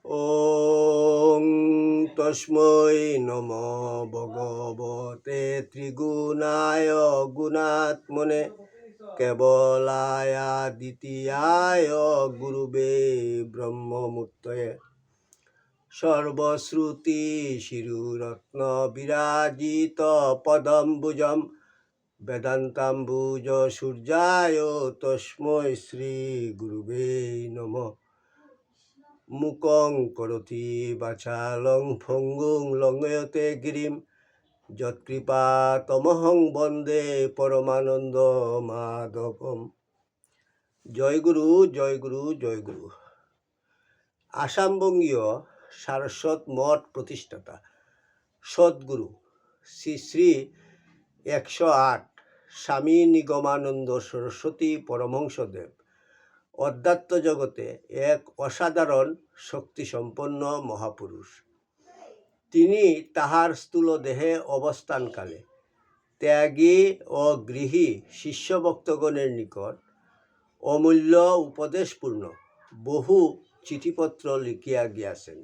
ওং তস্मै নমো ভগবতে ত্রিগুণায় গুণাত্মনে কেবলায় দ্বিতীয়ায় গুরুবে ব্রহ্মমূর্তয়ে সর্বশ্রুতি শিরুরত্ন বিরাজিত পদম্বুজম বেদান্তাম্বুজ সূর্যায় তস্मै শ্রী গুরুবে নমঃ। মুকং করোতি বাচালং ফঙ্গুং লঙ্ঘয়তে গিরিম যৎকৃপা তমহং বন্দে পরমানন্দ মাধবম। জয় গুরু, জয় গুরু, জয় গুরু। আসামবঙ্গীয় সারস্বত মঠ প্রতিষ্ঠাতা সদ্গুরু শ্রী শ্রী 108 স্বামী নিগমানন্দ সরস্বতী পরমহংসদেব অধ্যাত্ম জগতে এক অসাধারণ শক্তিসম্পন্ন মহাপুরুষ। তিনি তাহার স্থূল দেহে অবস্থানকালে ত্যাগী ও গৃহী শিষ্যভক্তগণের নিকট অমূল্য উপদেশপূর্ণ বহু চিঠিপত্র লিখিয়া গিয়াছেন।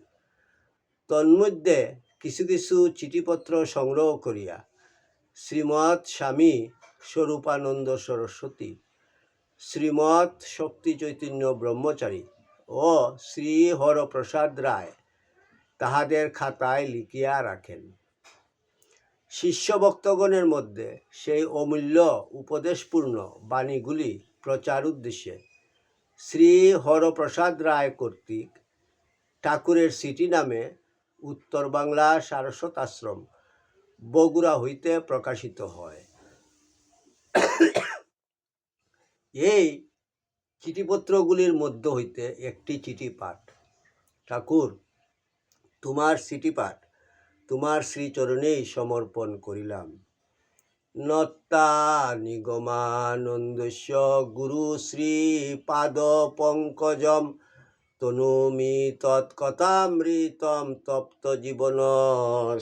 তন্মধ্যে কিছু কিছু চিঠিপত্র সংগ্রহ করিয়া শ্রীমৎ স্বামী স্বরূপানন্দ সরস্বতী, শ্রীমৎ শক্তি চৈতন্য ব্রহ্মচারী ও শ্রী হরপ্রসাদ রায় তাহাদের খাতায় লিখিয়া রাখেন। শিষ্যভক্তগণের মধ্যে সেই অমূল্য উপদেশপূর্ণ বাণীগুলি প্রচার উদ্দেশ্যে শ্রী হরপ্রসাদ রায় কর্তৃক ঠাকুরের সিটি নামে উত্তর বাংলা সারস্বত আশ্রম বগুড়া হইতে প্রকাশিত হয়। এই চিঠিপত্রগুলির মধ্য হইতে একটি চিঠি পাঠ। ঠাকুর, তোমার চিঠি পাঠ তোমার শ্রীচরণেই সমর্পণ করিলাম। নত্তা নিগমানন্দস্য গুরু শ্রী পাদ পঙ্কজম তনুমি তৎকথামৃতম তপ্ত জীবন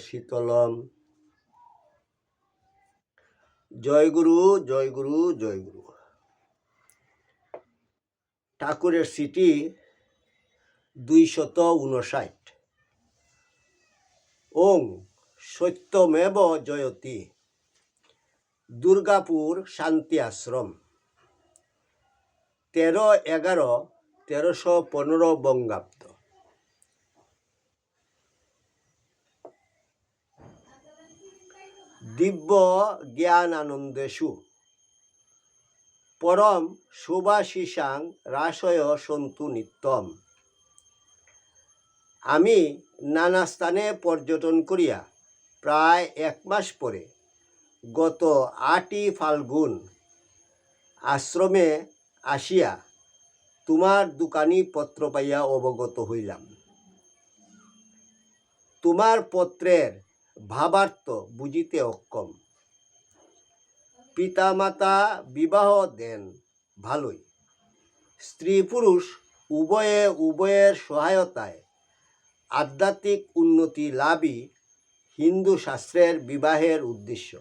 শীতলম। জয় গুরু, জয় গুরু, জয় গুরু। ঠাকুরের সিটি 259। ওং সত্যমেব জয়তি, দুর্গাপুর শান্তি আশ্রম, 13/11/1315 বঙ্গাব্দ। দিব্য জ্ঞানানন্দেষু পরম শুভাশিসাং রাশয় সন্তু নিত্যম। আমি নানা স্থানে পর্যটন করিয়া প্রায় 1 মাস পরে গত 8ই ফাল্গুন আশ্রমে আসিয়া তোমার দোকানি পত্র পাইয়া অবগত হইলাম। তোমার পত্রের ভাবার্থ বুঝিতে অক্ষম। পিতামাতা বিবাহ দেন ভালোই, স্ত্রী পুরুষ উভয়ের সহায়তায় আধ্যাত্মিক উন্নতি লাভই হিন্দু শাস্ত্রের বিবাহের উদ্দেশ্য।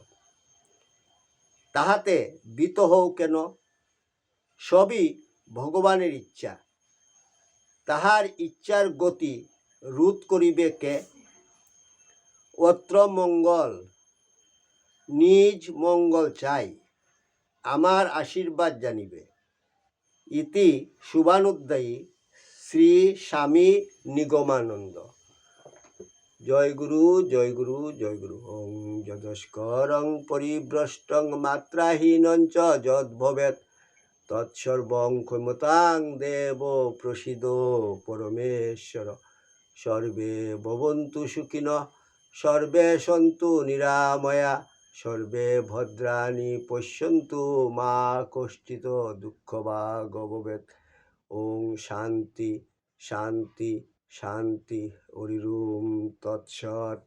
তাহাতে ভীত হও কেন? সবই ভগবানের ইচ্ছা। তাহার ইচ্ছার গতি রোধ করিবে কে? অত্র মঙ্গল, নিজ মঙ্গল চাই, আমার আশীর্বাদ জানিবে। ইতি শুভানুদ্দায়ী শ্রী স্বামী নিগমানন্দ। জয় গুরু, জয় গুরু, জয় গুরু। ওং যদস্করং পরিভ্রষ্টং মাত্রাহীনঞ্চ যদ্ভবেৎ তৎসর্বং ক্ষমতাং দেব প্রসীদ পরমেশ্বর। সর্বে ভবন্তু সুখিনঃ, সর্বে সন্তু নিরাময়া, সর্বে ভদ্রাণি পশ্যন্তু মা কশ্চিৎ দুঃখভাগ ভবেৎ। ওং শান্তি শান্তি শান্তি। হরিওম তৎসৎ।